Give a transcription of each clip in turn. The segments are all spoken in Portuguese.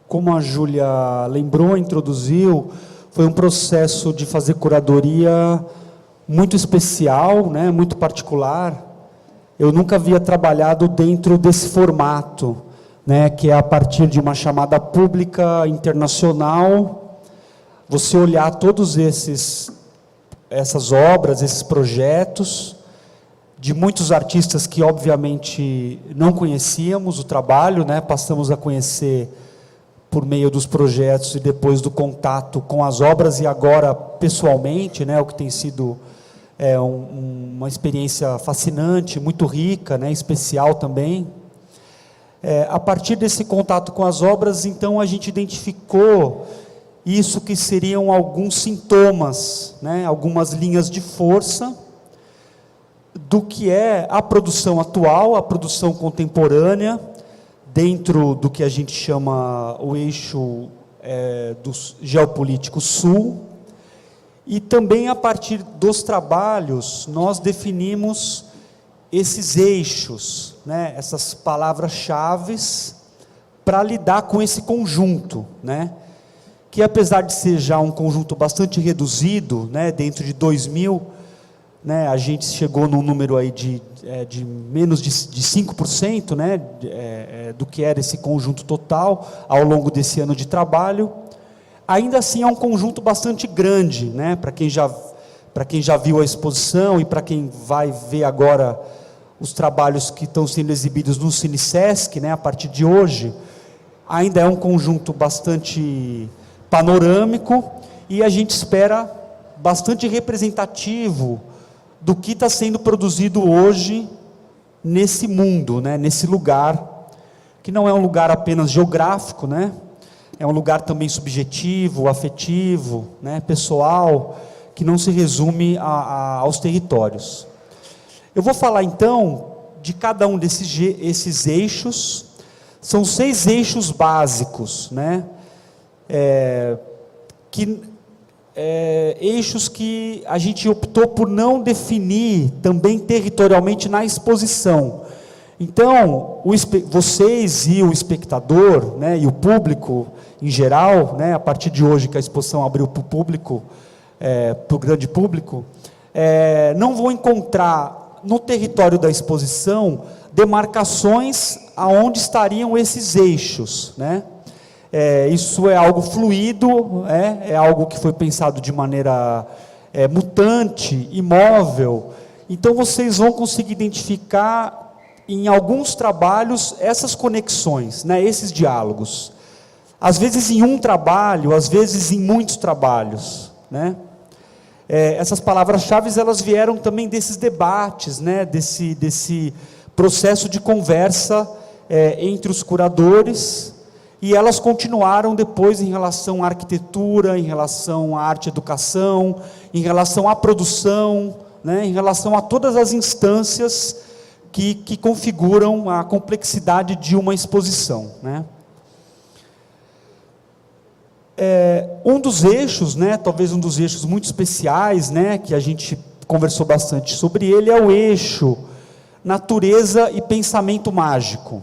Como a Júlia lembrou, introduziu, foi um processo de fazer curadoria muito especial, né, muito particular. Eu nunca havia trabalhado dentro desse formato, né, que é a partir de uma chamada pública internacional, você olhar todos essas obras, esses projetos, de muitos artistas que, obviamente, não conhecíamos o trabalho, né, passamos a conhecer por meio dos projetos e depois do contato com as obras, e agora pessoalmente, né, o que tem sido uma experiência fascinante, muito rica, né, especial também. A partir desse contato com as obras, então, a gente identificou isso que seriam alguns sintomas, né, algumas linhas de força do que é a produção atual, a produção contemporânea, dentro do que a gente chama o eixo do geopolítico sul, e também a partir dos trabalhos nós definimos esses eixos, né, essas palavras-chave para lidar com esse conjunto, né, que apesar de ser já um conjunto bastante reduzido, né, dentro de 2000, né, a gente chegou num número aí de menos de 5%, né, do que era esse conjunto total ao longo desse ano de trabalho. Ainda assim é um conjunto bastante grande, né, para quem já viu a exposição e para quem vai ver agora os trabalhos que estão sendo exibidos no CineSesc, né, a partir de hoje, ainda é um conjunto bastante panorâmico e a gente espera bastante representativo do que está sendo produzido hoje nesse mundo, né, nesse lugar, que não é um lugar apenas geográfico, né, é um lugar também subjetivo, afetivo, né, pessoal, que não se resume aos territórios. Eu vou falar então de cada um esses eixos. São 6 eixos básicos, né, eixos que a gente optou por não definir também territorialmente na exposição. Então, vocês e o espectador, né, e o público em geral, né, a partir de hoje que a exposição abriu para o público, para o grande público, não vão encontrar no território da exposição demarcações aonde estariam esses eixos, né? Isso é algo fluido, é algo que foi pensado de maneira mutante, imóvel. Então vocês vão conseguir identificar em alguns trabalhos essas conexões, né, esses diálogos. Às vezes em um trabalho, às vezes em muitos trabalhos, né? Essas palavras-chave elas vieram também desses debates, né, desse processo de conversa entre os curadores. E elas continuaram depois em relação à arquitetura, em relação à arte e educação, em relação à produção, né, em relação a todas as instâncias que configuram a complexidade de uma exposição, né. Um dos eixos, né, talvez um dos eixos muito especiais, né, que a gente conversou bastante sobre ele, é o eixo natureza e pensamento mágico.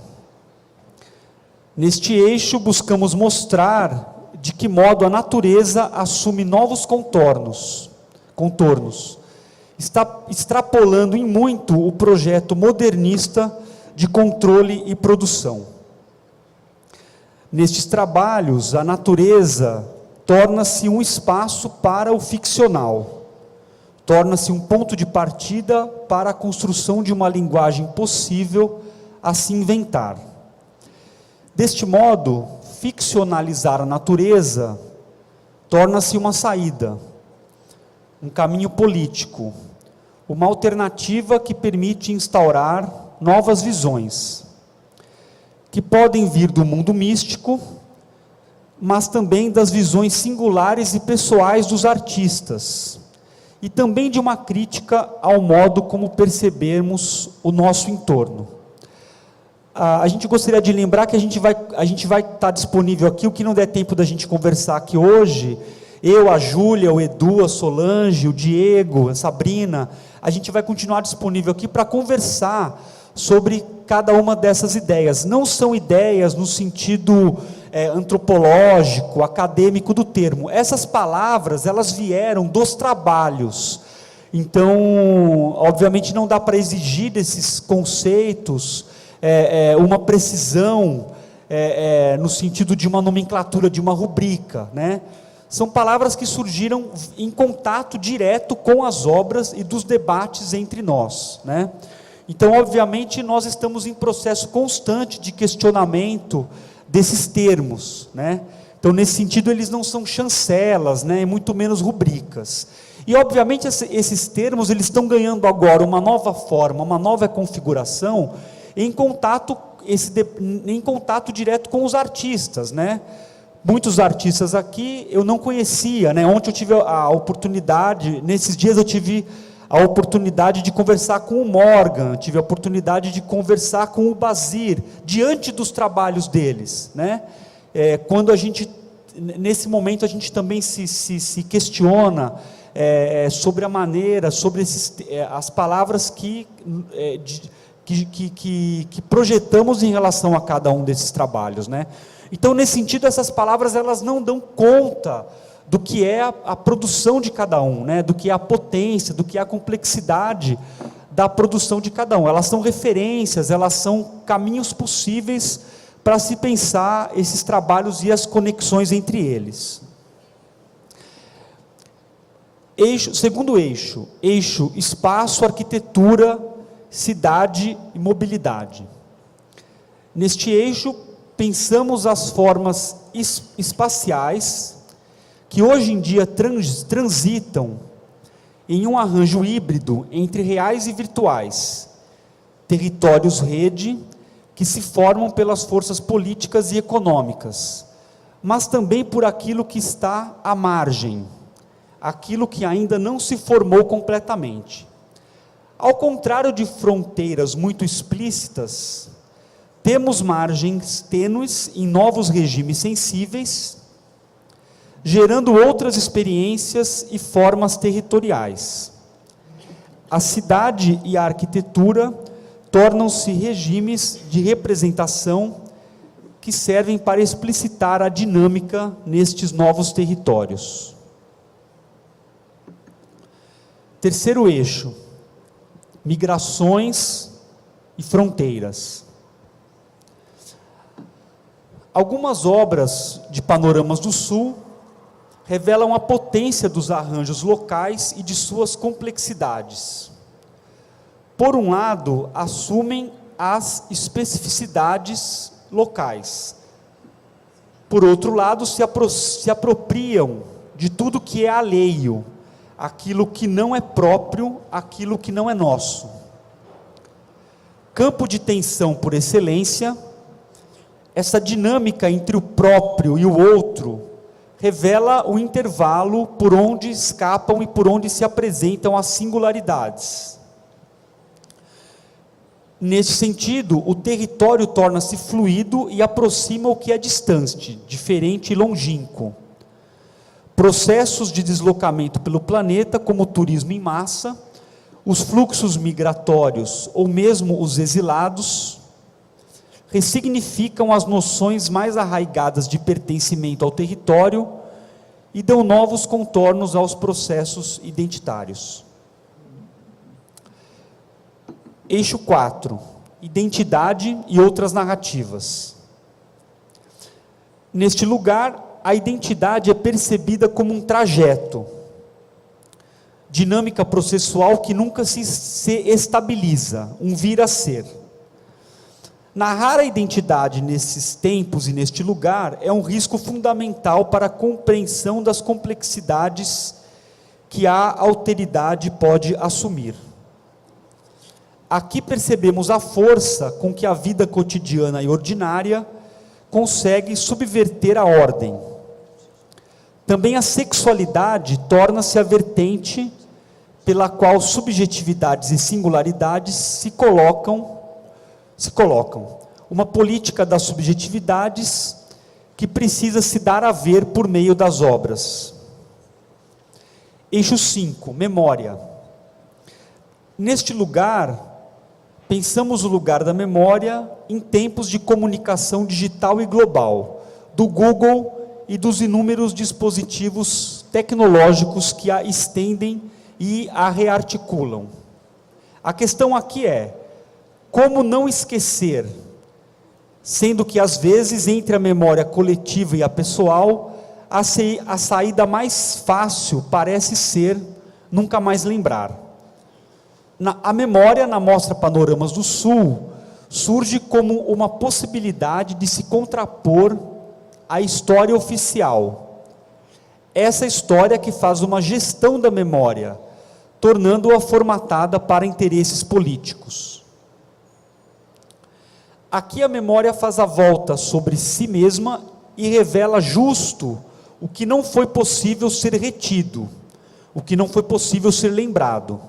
Neste eixo, buscamos mostrar de que modo a natureza assume novos contornos, extrapolando em muito o projeto modernista de controle e produção. Nestes trabalhos, a natureza torna-se um espaço para o ficcional, torna-se um ponto de partida para a construção de uma linguagem possível a se inventar. Deste modo, ficcionalizar a natureza torna-se uma saída, um caminho político, uma alternativa que permite instaurar novas visões, que podem vir do mundo místico, mas também das visões singulares e pessoais dos artistas, e também de uma crítica ao modo como percebemos o nosso entorno. A gente gostaria de lembrar que a gente vai estar disponível aqui, o que não der tempo da gente conversar aqui hoje, eu, a Júlia, o Edu, a Solange, o Diego, a Sabrina, a gente vai continuar disponível aqui para conversar sobre cada uma dessas ideias. Não são ideias no sentido antropológico, acadêmico do termo. Essas palavras, elas vieram dos trabalhos. Então, obviamente não dá para exigir desses conceitos uma precisão no sentido de uma nomenclatura, de uma rubrica, né? São palavras que surgiram em contato direto com as obras e dos debates entre nós, né? Então, obviamente, nós estamos em processo constante de questionamento desses termos, né? Então, nesse sentido, eles não são chancelas, né? E muito menos rubricas. E, obviamente, esses termos, eles estão ganhando agora uma nova forma, uma nova configuração, em contato direto com os artistas, né? Muitos artistas aqui eu não conhecia, né? Ontem eu tive a oportunidade, nesses dias eu tive a oportunidade de conversar com o Morgan, tive a oportunidade de conversar com o Basir, diante dos trabalhos deles, né? Quando a gente, nesse momento a gente também se questiona sobre a maneira, sobre as palavras que projetamos em relação a cada um desses trabalhos, né? Então, nesse sentido, essas palavras, elas não dão conta do que é a produção de cada um, né? Do que é a potência, do que é a complexidade da produção de cada um. Elas são referências, elas são caminhos possíveis para se pensar esses trabalhos e as conexões entre eles. Segundo eixo espaço, arquitetura, cidade e mobilidade. Neste eixo, pensamos as formas espaciais que hoje em dia transitam em um arranjo híbrido entre reais e virtuais, territórios-rede que se formam pelas forças políticas e econômicas, mas também por aquilo que está à margem, aquilo que ainda não se formou completamente. Ao contrário de fronteiras muito explícitas, temos margens tênues em novos regimes sensíveis, gerando outras experiências e formas territoriais. A cidade e a arquitetura tornam-se regimes de representação que servem para explicitar a dinâmica nestes novos territórios. Terceiro eixo, migrações e fronteiras. Algumas obras de panoramas do Sul revelam a potência dos arranjos locais e de suas complexidades. Por um lado, assumem as especificidades locais. Por outro lado, se apropriam de tudo que é alheio, aquilo que não é próprio, aquilo que não é nosso. Campo de tensão por excelência, essa dinâmica entre o próprio e o outro revela o intervalo por onde escapam e por onde se apresentam as singularidades. Nesse sentido, o território torna-se fluido e aproxima o que é distante, diferente e longínquo. Processos de deslocamento pelo planeta, como o turismo em massa, os fluxos migratórios ou mesmo os exilados, ressignificam as noções mais arraigadas de pertencimento ao território e dão novos contornos aos processos identitários. Eixo 4, identidade e outras narrativas. Neste lugar, a identidade é percebida como um trajeto, dinâmica processual que nunca se estabiliza, um vir a ser. Narrar a identidade nesses tempos e neste lugar é um risco fundamental para a compreensão das complexidades que a alteridade pode assumir. Aqui percebemos a força com que a vida cotidiana e ordinária consegue subverter a ordem. Também a sexualidade torna-se a vertente pela qual subjetividades e singularidades se colocam. Uma política das subjetividades que precisa se dar a ver por meio das obras. Eixo 5, memória. Neste lugar, pensamos o lugar da memória em tempos de comunicação digital e global, do Google e dos inúmeros dispositivos tecnológicos que a estendem e a rearticulam. A questão aqui é, como não esquecer, sendo que às vezes entre a memória coletiva e a pessoal, a saída mais fácil parece ser nunca mais lembrar. A memória na Mostra Panoramas do Sul surge como uma possibilidade de se contrapor à história oficial. Essa história que faz uma gestão da memória, tornando-a formatada para interesses políticos. Aqui a memória faz a volta sobre si mesma e revela justo o que não foi possível ser retido, o que não foi possível ser lembrado.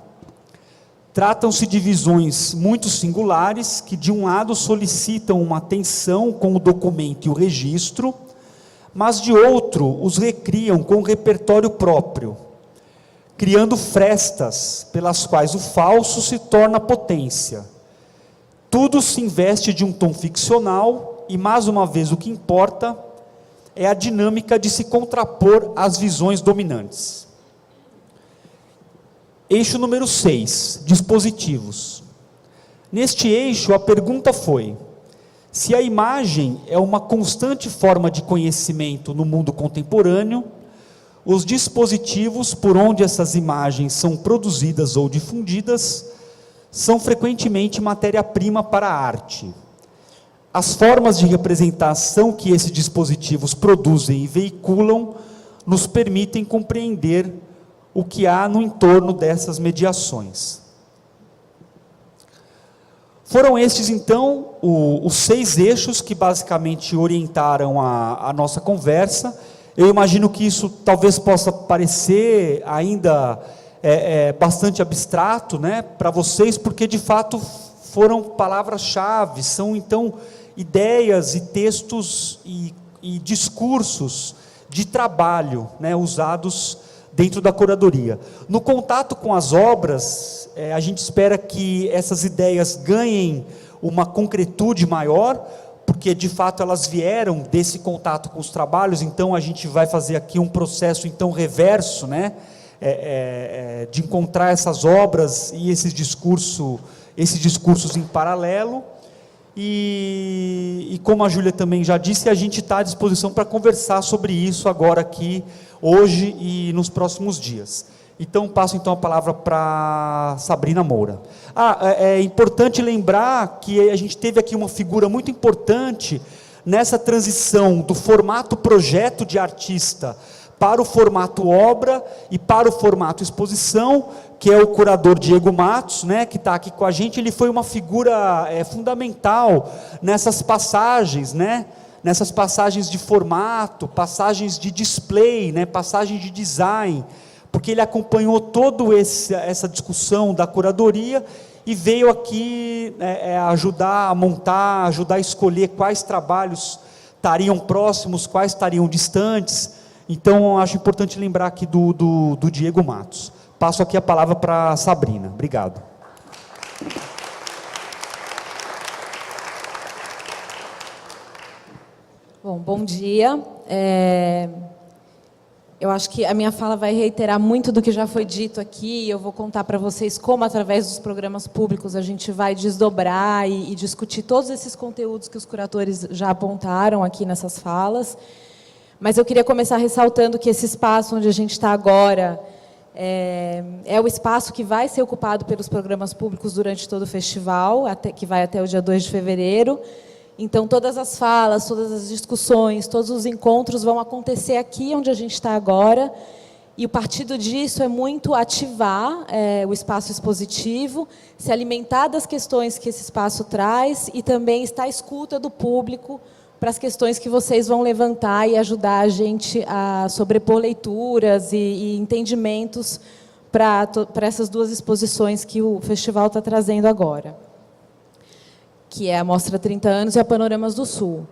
Tratam-se de visões muito singulares, que de um lado solicitam uma atenção com o documento e o registro, mas de outro os recriam com um repertório próprio, criando frestas pelas quais o falso se torna potência. Tudo se investe de um tom ficcional e, mais uma vez, o que importa é a dinâmica de se contrapor às visões dominantes. Eixo número 6, dispositivos. Neste eixo, a pergunta foi: se a imagem é uma constante forma de conhecimento no mundo contemporâneo, os dispositivos por onde essas imagens são produzidas ou difundidas são frequentemente matéria-prima para a arte. As formas de representação que esses dispositivos produzem e veiculam nos permitem compreender o que há no entorno dessas mediações. Foram estes, então, os 6 eixos que basicamente orientaram a nossa conversa. Eu imagino que isso talvez possa parecer ainda bastante abstrato, né, para vocês, porque de fato foram palavras-chave, são então ideias e textos e discursos de trabalho, né, usados dentro da curadoria. No contato com as obras, a gente espera que essas ideias ganhem uma concretude maior, porque de fato elas vieram desse contato com os trabalhos. Então a gente vai fazer aqui um processo então reverso, né, de encontrar essas obras e esses discursos em paralelo. E como a Júlia também já disse, a gente está à disposição para conversar sobre isso agora aqui, hoje e nos próximos dias. Então passo então a palavra para Sabrina Moura. É importante lembrar que a gente teve aqui uma figura muito importante nessa transição do formato projeto de artista para o formato obra e para o formato exposição, que é o curador Diego Matos, né, que está aqui com a gente. Ele foi uma figura fundamental nessas passagens, né, nessas passagens de formato, passagens de display, né, passagens de design, porque ele acompanhou toda essa discussão da curadoria e veio aqui ajudar a montar, ajudar a escolher quais trabalhos estariam próximos, quais estariam distantes. Então, acho importante lembrar aqui do Diego Matos. Passo aqui a palavra para a Sabrina. Obrigado. Bom dia. Eu acho que a minha fala vai reiterar muito do que já foi dito aqui, e eu vou contar para vocês como, através dos programas públicos, a gente vai desdobrar e discutir todos esses conteúdos que os curadores já apontaram aqui nessas falas. Mas eu queria começar ressaltando que esse espaço onde a gente está agora é o espaço que vai ser ocupado pelos programas públicos durante todo o festival, que vai até o dia 2 de fevereiro. Então, todas as falas, todas as discussões, todos os encontros vão acontecer aqui onde a gente está agora. E o partido disso é muito ativar o espaço expositivo, se alimentar das questões que esse espaço traz e também estar à escuta do público para as questões que vocês vão levantar e ajudar a gente a sobrepor leituras e entendimentos para essas 2 exposições que o festival está trazendo agora, que é a Mostra 30 Anos e a Panoramas do Sul.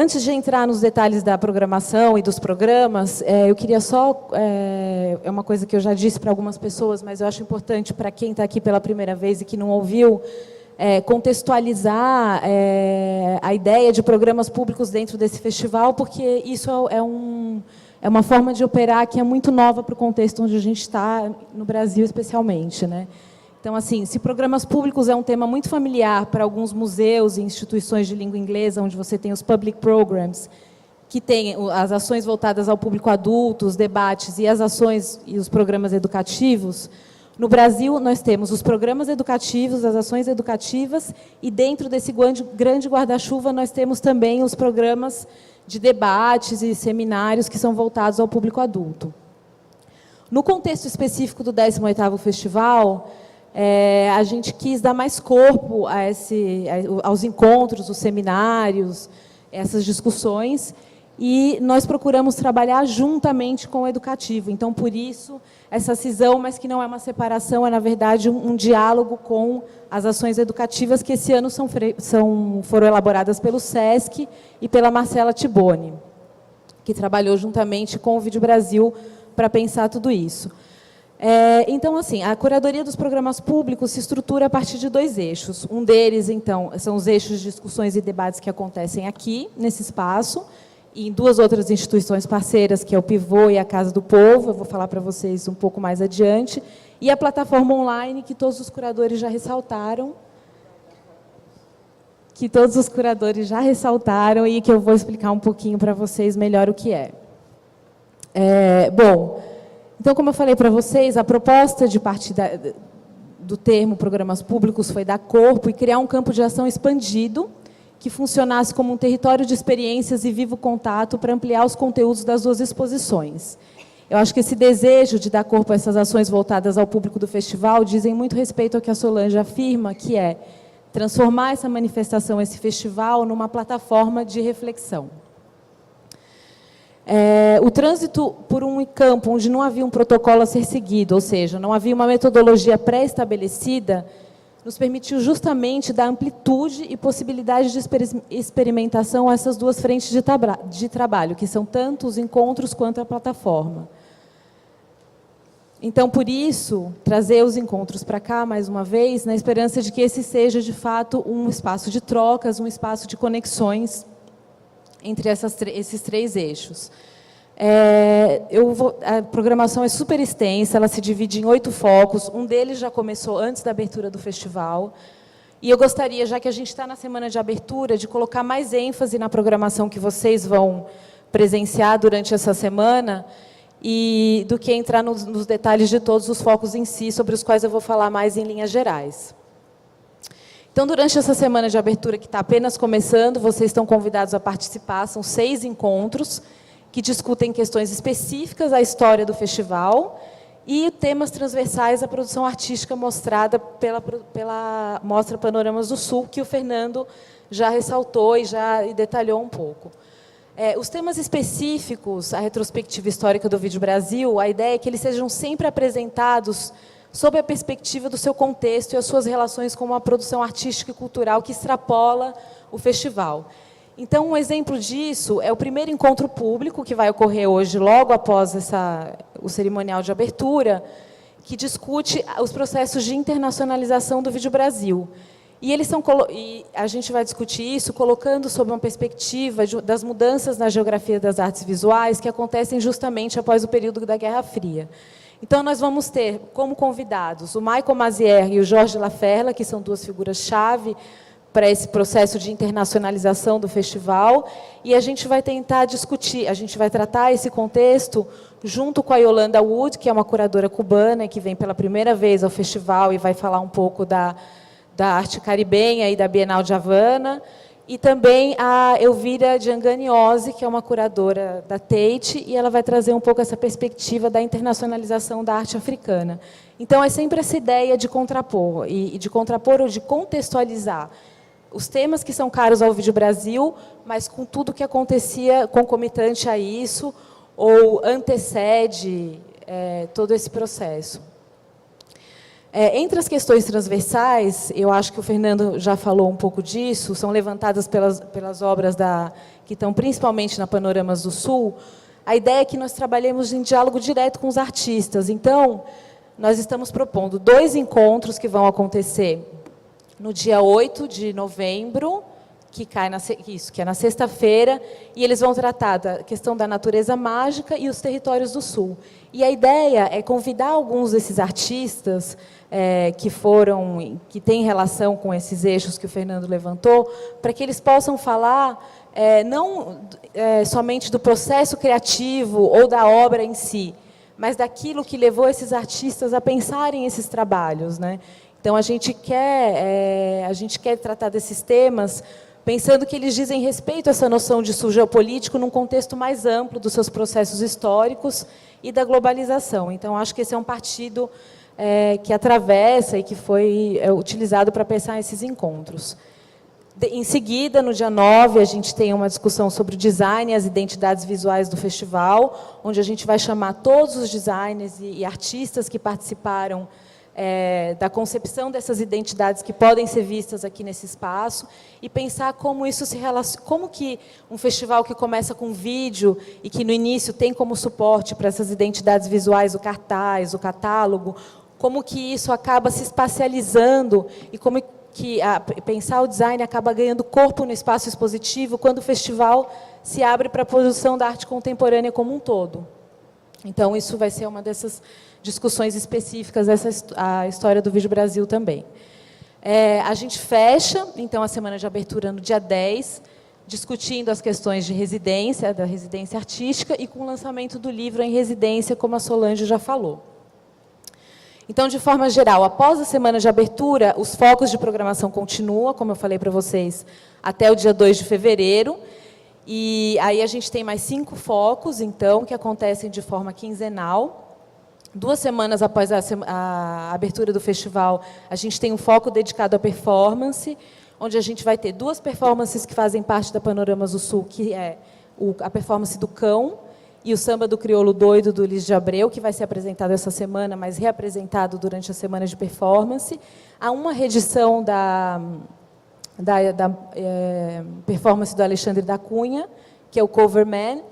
Antes de entrar nos detalhes da programação e dos programas, eu queria só... é uma coisa que eu já disse para algumas pessoas, mas eu acho importante para quem está aqui pela primeira vez e que não ouviu, contextualizar a ideia de programas públicos dentro desse festival, porque isso é uma forma de operar que é muito nova para o contexto onde a gente está, no Brasil especialmente, né? Então, assim, se programas públicos é um tema muito familiar para alguns museus e instituições de língua inglesa, onde você tem os public programs, que tem as ações voltadas ao público adulto, os debates e as ações e os programas educativos, no Brasil nós temos os programas educativos, as ações educativas, e dentro desse grande guarda-chuva nós temos também os programas de debates e seminários que são voltados ao público adulto. No contexto específico do 18º Festival, a gente quis dar mais corpo aos encontros, os seminários, essas discussões, e nós procuramos trabalhar juntamente com o educativo. Então, por isso, essa cisão, mas que não é uma separação, é, na verdade, um diálogo com as ações educativas que esse ano foram elaboradas pelo SESC e pela Marcela Tiboni, que trabalhou juntamente com o Vídeo Brasil para pensar tudo isso. Então, assim, a curadoria dos programas públicos se estrutura a partir de 2 eixos. Um deles, então, são os eixos de discussões e debates que acontecem aqui, nesse espaço, e em 2 outras instituições parceiras, que é o Pivô e a Casa do Povo, eu vou falar para vocês um pouco mais adiante, e a plataforma online, que todos os curadores já ressaltaram, e que eu vou explicar um pouquinho para vocês melhor o que é. Bom, então, como eu falei para vocês, a proposta de partir do termo programas públicos foi dar corpo e criar um campo de ação expandido que funcionasse como um território de experiências e vivo contato para ampliar os conteúdos das 2 exposições. Eu acho que esse desejo de dar corpo a essas ações voltadas ao público do festival dizem muito respeito ao que a Solange afirma, que é transformar essa manifestação, esse festival, numa plataforma de reflexão. O trânsito por um campo onde não havia um protocolo a ser seguido, ou seja, não havia uma metodologia pré-estabelecida, nos permitiu justamente dar amplitude e possibilidade de experimentação a essas 2 frentes de trabalho, que são tanto os encontros quanto a plataforma. Então, por isso, trazer os encontros para cá, mais uma vez, na esperança de que esse seja, de fato, um espaço de trocas, um espaço de conexões entre esses 3 eixos. A programação é super extensa, ela se divide em 8 focos, um deles já começou antes da abertura do festival, e eu gostaria, já que a gente está na semana de abertura, de colocar mais ênfase na programação que vocês vão presenciar durante essa semana, e do que entrar nos detalhes de todos os focos em si, sobre os quais eu vou falar mais em linhas gerais. Então, durante essa semana de abertura, que está apenas começando, vocês estão convidados a participar, são 6 encontros, que discutem questões específicas à história do festival e temas transversais à produção artística mostrada pela Mostra Panoramas do Sul, que o Fernando já ressaltou e já detalhou um pouco. Os temas específicos, a retrospectiva histórica do Vídeo Brasil, a ideia é que eles sejam sempre apresentados sob a perspectiva do seu contexto e as suas relações com uma produção artística e cultural que extrapola o festival. Então, um exemplo disso é o primeiro encontro público, que vai ocorrer hoje, logo após o cerimonial de abertura, que discute os processos de internacionalização do Vídeo Brasil. E a gente vai discutir isso colocando sob uma perspectiva das mudanças na geografia das artes visuais que acontecem justamente após o período da Guerra Fria. Então, nós vamos ter como convidados o Michael Mazière e o Jorge Laferla, que são 2 figuras-chave para esse processo de internacionalização do festival, e a gente vai tentar discutir, a gente vai tratar esse contexto junto com a Yolanda Wood, que é uma curadora cubana, que vem pela primeira vez ao festival e vai falar um pouco da arte caribenha e da Bienal de Havana, e também a Elvira Gianganiozzi, que é uma curadora da Tate, e ela vai trazer um pouco essa perspectiva da internacionalização da arte africana. Então, é sempre essa ideia de contrapor, e de contrapor ou de contextualizar os temas que são caros ao Vídeo Brasil, mas com tudo que acontecia concomitante a isso, ou antecede todo esse processo. Entre as questões transversais, eu acho que o Fernando já falou um pouco disso, são levantadas pelas obras que estão principalmente na Panoramas do Sul, a ideia é que nós trabalhemos em diálogo direto com os artistas. Então, nós estamos propondo 2 encontros que vão acontecer no dia 8 de novembro, que é na sexta-feira, e eles vão tratar da questão da natureza mágica e os territórios do Sul. E a ideia é convidar alguns desses artistas que têm relação com esses eixos que o Fernando levantou, para que eles possam falar não somente do processo criativo ou da obra em si, mas daquilo que levou esses artistas a pensarem esses trabalhos, né? Então, a gente quer tratar desses temas pensando que eles dizem respeito a essa noção de sul geopolítico num contexto mais amplo dos seus processos históricos e da globalização. Então, acho que esse é um partido que atravessa e que foi utilizado para pensar esses encontros. Em seguida, no dia 9, a gente tem uma discussão sobre o design e as identidades visuais do festival, onde a gente vai chamar todos os designers e artistas que participaram da concepção dessas identidades que podem ser vistas aqui nesse espaço e pensar como isso se relaciona, como que um festival que começa com vídeo e que no início tem como suporte para essas identidades visuais o cartaz, o catálogo, como que isso acaba se espacializando e como que pensar o design acaba ganhando corpo no espaço expositivo quando o festival se abre para a produção da arte contemporânea como um todo. Então, isso vai ser uma dessas discussões específicas, a história do Vídeo Brasil também. A gente fecha, então, a semana de abertura no dia 10, discutindo as questões de residência, da residência artística, e com o lançamento do livro em residência, como a Solange já falou. Então, de forma geral, após a semana de abertura, os focos de programação continuam, como eu falei para vocês, até o dia 2 de fevereiro, e aí a gente tem mais 5 focos, então, que acontecem de forma quinzenal. 2 semanas após a abertura do festival, a gente tem um foco dedicado à performance, onde a gente vai ter 2 performances que fazem parte da Panoramas do Sul, que é a performance do Cão e o Samba do Crioulo Doido, do Ulisses de Abreu, que vai ser apresentado essa semana, mas reapresentado durante a semana de performance. Há uma reedição da performance do Alexandre da Cunha, que é o Cover Man,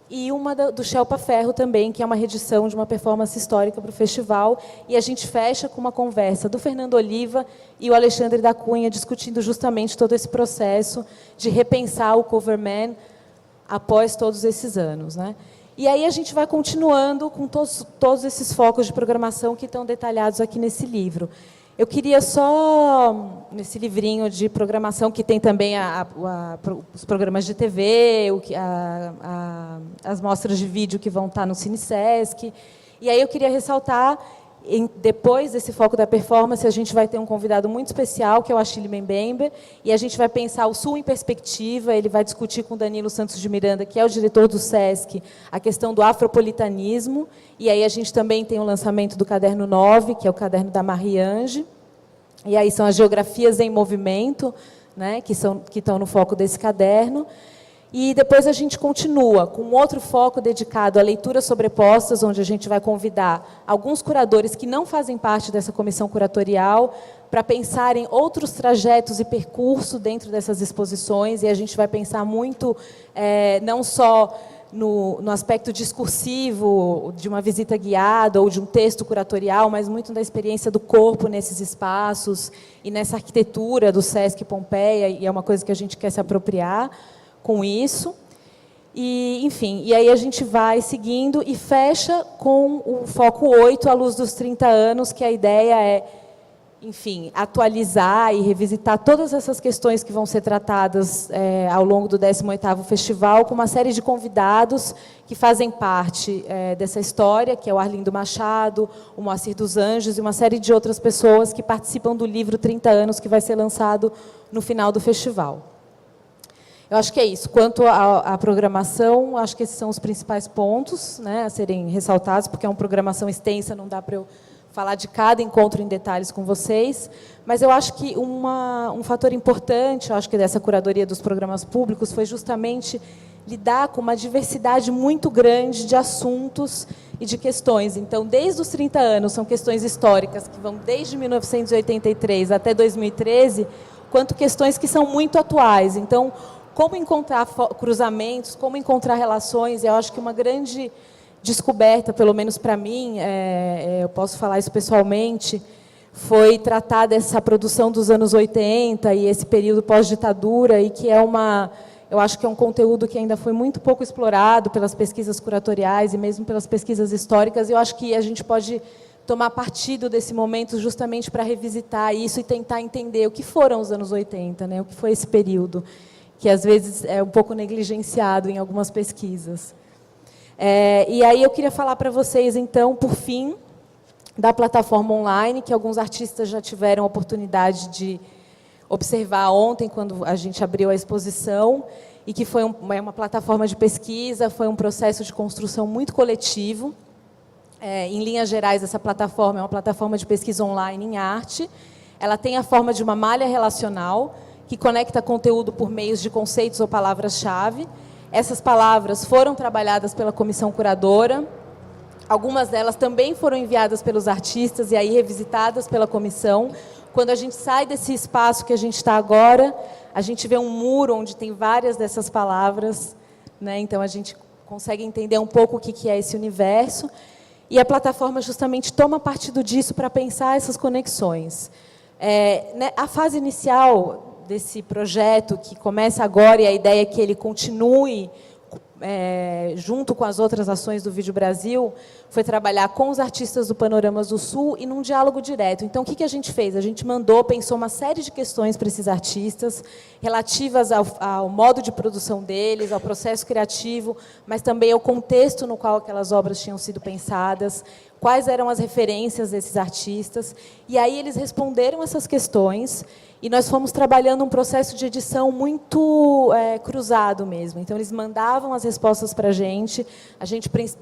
e uma do Shelpa Ferro também, que é uma reedição de uma performance histórica para o festival. E a gente fecha com uma conversa do Fernando Oliva e o Alexandre da Cunha, discutindo justamente todo esse processo de repensar o Cover Man após todos esses anos, né? E aí a gente vai continuando com todos esses focos de programação que estão detalhados aqui nesse livro. Eu queria só, nesse livrinho de programação, que tem também os programas de TV, as mostras de vídeo que vão estar no Cine Sesc. E aí eu queria ressaltar, depois desse foco da performance, a gente vai ter um convidado muito especial, que é o Achille Mbembe, e a gente vai pensar o Sul em perspectiva. Ele vai discutir com o Danilo Santos de Miranda, que é o diretor do Sesc, a questão do afropolitanismo. E aí a gente também tem o lançamento do Caderno 9, que é o caderno da Marie-Ange. E aí são as geografias em movimento, né, que estão no foco desse caderno. E depois a gente continua com outro foco dedicado a leituras sobrepostas, onde a gente vai convidar alguns curadores que não fazem parte dessa comissão curatorial para pensarem outros trajetos e percurso dentro dessas exposições. E a gente vai pensar muito, não só no aspecto discursivo de uma visita guiada ou de um texto curatorial, mas muito da experiência do corpo nesses espaços e nessa arquitetura do Sesc Pompeia, e é uma coisa que a gente quer se apropriar com isso. E, enfim, e aí a gente vai seguindo e fecha com o foco 8, à luz dos 30 anos, que a ideia é, enfim, atualizar e revisitar todas essas questões que vão ser tratadas ao longo do 18º Festival, com uma série de convidados que fazem parte dessa história, que é o Arlindo Machado, o Moacir dos Anjos e uma série de outras pessoas que participam do livro 30 anos, que vai ser lançado no final do festival. Eu acho que é isso. Quanto à programação, acho que esses são os principais pontos, né, a serem ressaltados, porque é uma programação extensa, não dá para eu falar de cada encontro em detalhes com vocês, mas eu acho que um fator importante, eu acho que dessa curadoria dos programas públicos, foi justamente lidar com uma diversidade muito grande de assuntos e de questões. Então, desde os 30 anos, são questões históricas que vão desde 1983 até 2013, quanto questões que são muito atuais. Então, como encontrar cruzamentos, como encontrar relações, eu acho que uma grande descoberta, pelo menos para mim, eu posso falar isso pessoalmente, foi tratar dessa produção dos anos 80 e esse período pós-ditadura, e que eu acho que é um conteúdo que ainda foi muito pouco explorado pelas pesquisas curatoriais e mesmo pelas pesquisas históricas. Eu acho que a gente pode tomar partido desse momento justamente para revisitar isso e tentar entender o que foram os anos 80, né? O que foi esse período, que às vezes é um pouco negligenciado em algumas pesquisas. E aí eu queria falar para vocês, então, por fim, da plataforma online, que alguns artistas já tiveram a oportunidade de observar ontem, quando a gente abriu a exposição, e que foi uma plataforma de pesquisa, foi um processo de construção muito coletivo. Em linhas gerais, essa plataforma é uma plataforma de pesquisa online em arte. Ela tem a forma de uma malha relacional, que conecta conteúdo por meios de conceitos ou palavras-chave. Essas palavras foram trabalhadas pela comissão curadora. Algumas delas também foram enviadas pelos artistas e aí revisitadas pela comissão. Quando a gente sai desse espaço que a gente está agora, a gente vê um muro onde tem várias dessas palavras, né? Então a gente consegue entender um pouco o que é esse universo. E a plataforma justamente toma partido disso para pensar essas conexões. A fase inicial desse projeto, que começa agora, e a ideia é que ele continue junto com as outras ações do Vídeo Brasil, foi trabalhar com os artistas do Panoramas do Sul e num diálogo direto. Então, o que a gente fez? A gente pensou uma série de questões para esses artistas, relativas ao modo de produção deles, ao processo criativo, mas também ao contexto no qual aquelas obras tinham sido pensadas, quais eram as referências desses artistas. E aí eles responderam essas questões, e nós fomos trabalhando um processo de edição muito cruzado mesmo. Então, eles mandavam as respostas para a gente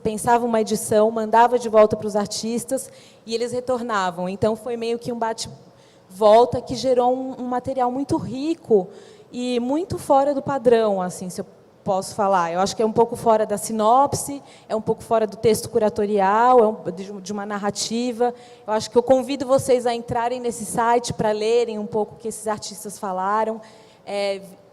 pensava uma edição, mandava de volta para os artistas, e eles retornavam. Então, foi meio que um bate-volta que gerou um material muito rico e muito fora do padrão, assim, se eu posso falar. Eu acho que é um pouco fora da sinopse, é um pouco fora do texto curatorial, de uma narrativa. Eu acho que eu convido vocês a entrarem nesse site para lerem um pouco o que esses artistas falaram,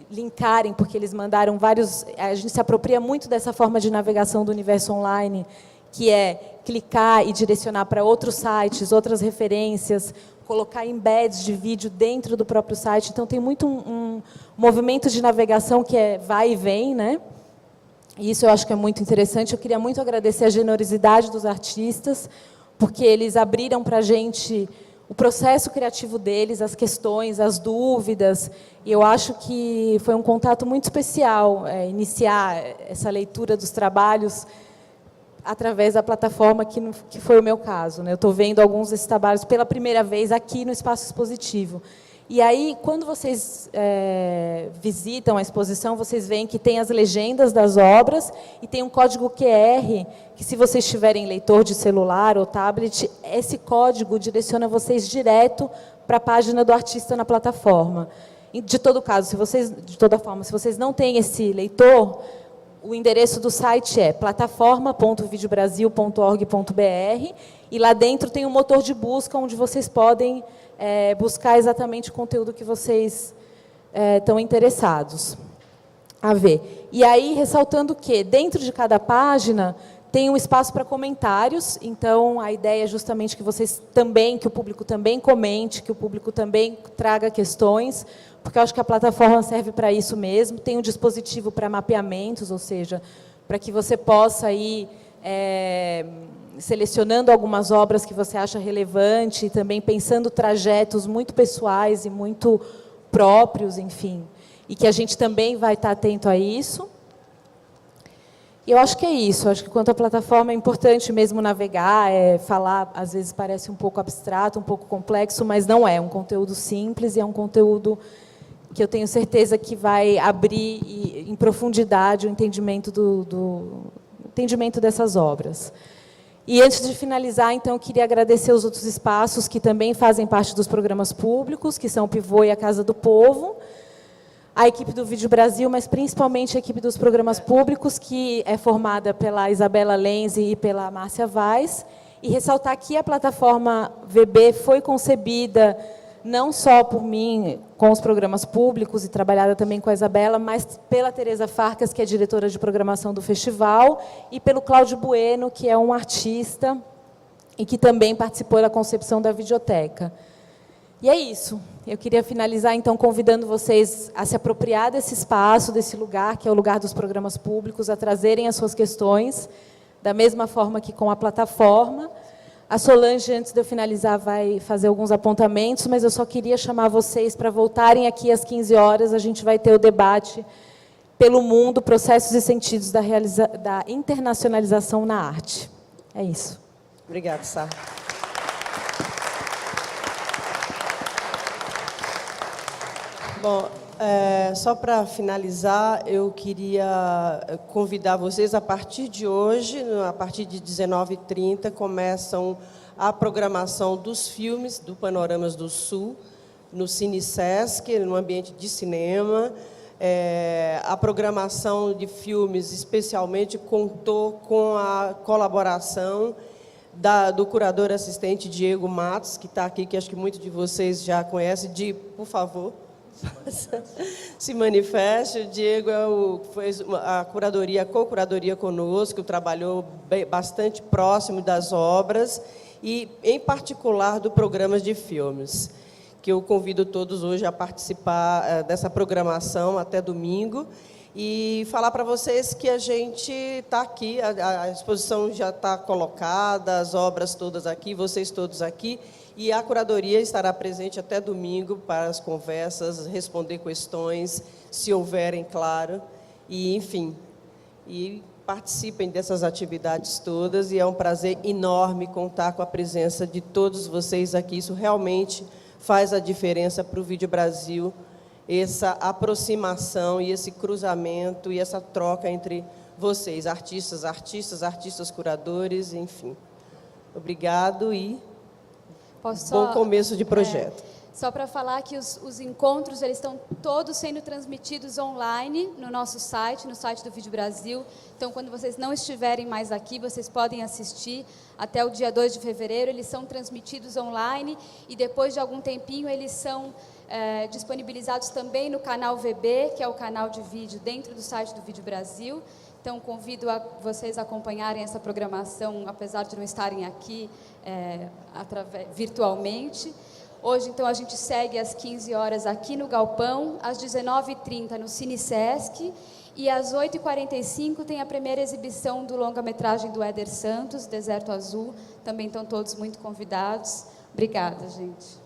linkarem, porque eles mandaram vários... A gente se apropria muito dessa forma de navegação do universo online, que é clicar e direcionar para outros sites, outras referências, colocar embeds de vídeo dentro do próprio site. Então, tem muito um movimento de navegação que vai e vem, né? E isso eu acho que é muito interessante. Eu queria muito agradecer a generosidade dos artistas, porque eles abriram para a gente o processo criativo deles, as questões, as dúvidas. E eu acho que foi um contato muito especial iniciar essa leitura dos trabalhos através da plataforma, que foi o meu caso, né? Eu estou vendo alguns desses trabalhos pela primeira vez aqui no Espaço Expositivo. E aí, quando vocês visitam a exposição, vocês veem que tem as legendas das obras e tem um código QR, que, se vocês tiverem leitor de celular ou tablet, esse código direciona vocês direto para a página do artista na plataforma. De todo forma, se vocês não têm esse leitor, o endereço do site é plataforma.videobrasil.org.br, e lá dentro tem um motor de busca onde vocês podem buscar exatamente o conteúdo que vocês estão interessados a ver. E aí, ressaltando que, dentro de cada página, tem um espaço para comentários. Então, a ideia é justamente que que o público também comente, que o público também traga questões, porque eu acho que a plataforma serve para isso mesmo. Tem um dispositivo para mapeamentos, ou seja, para que você possa ir selecionando algumas obras que você acha relevante, e também pensando trajetos muito pessoais e muito próprios, enfim, e que a gente também vai estar atento a isso. E eu acho que é isso. Eu acho que, quanto à plataforma, é importante mesmo navegar, falar, às vezes parece um pouco abstrato, um pouco complexo, mas não é. É um conteúdo simples e é um conteúdo que eu tenho certeza que vai abrir em profundidade o entendimento entendimento dessas obras. E, antes de finalizar, então, eu queria agradecer os outros espaços que também fazem parte dos programas públicos, que são o Pivô e a Casa do Povo, a equipe do Vídeo Brasil, mas principalmente a equipe dos programas públicos, que é formada pela Isabela Lenzi e pela Márcia Vaz, e ressaltar que a plataforma VB foi concebida não só por mim, com os programas públicos, e trabalhada também com a Isabela, mas pela Tereza Farcas, que é diretora de programação do festival, e pelo Cláudio Bueno, que é um artista e que também participou da concepção da videoteca. E é isso. Eu queria finalizar, então, convidando vocês a se apropriar desse espaço, desse lugar, que é o lugar dos programas públicos, a trazerem as suas questões, da mesma forma que com a plataforma. A Solange, antes de eu finalizar, vai fazer alguns apontamentos, mas eu só queria chamar vocês para voltarem aqui às 15 horas, a gente vai ter o debate pelo mundo, processos e sentidos da internacionalização na arte. É isso. Obrigada, Sá. Bom, só para finalizar, eu queria convidar vocês, a partir de hoje, a partir de 19h30, começam a programação dos filmes do Panoramas do Sul, no Cine Sesc, no ambiente de cinema. A programação de filmes, especialmente, contou com a colaboração do curador assistente Diego Matos, que está aqui, que acho que muitos de vocês já conhecem. Por favor, se manifeste. O Diego fez a co-curadoria conosco, trabalhou bastante próximo das obras e, em particular, do programa de filmes, que eu convido todos hoje a participar dessa programação até domingo. E falar para vocês que a gente está aqui, a exposição já está colocada, as obras todas aqui, vocês todos aqui, e a curadoria estará presente até domingo para as conversas, responder questões, se houverem, claro, e, enfim, e participem dessas atividades todas, e é um prazer enorme contar com a presença de todos vocês aqui. Isso realmente faz a diferença para o Vídeo Brasil, essa aproximação e esse cruzamento e essa troca entre vocês, artistas, curadores, enfim. Obrigado e bom começo de projeto. Só para falar que os encontros eles estão todos sendo transmitidos online no nosso site, no site do Vídeo Brasil. Então, quando vocês não estiverem mais aqui, vocês podem assistir até o dia 2 de fevereiro. Eles são transmitidos online e depois de algum tempinho eles são disponibilizados também no canal VB, que é o canal de vídeo dentro do site do Vídeo Brasil. Então, convido a vocês a acompanharem essa programação, apesar de não estarem aqui virtualmente. Hoje, então, a gente segue às 15 horas aqui no Galpão, às 19h30 no Cine Sesc, e às 8h45 tem a primeira exibição do longa-metragem do Éder Santos, Deserto Azul. Também estão todos muito convidados. Obrigada, gente.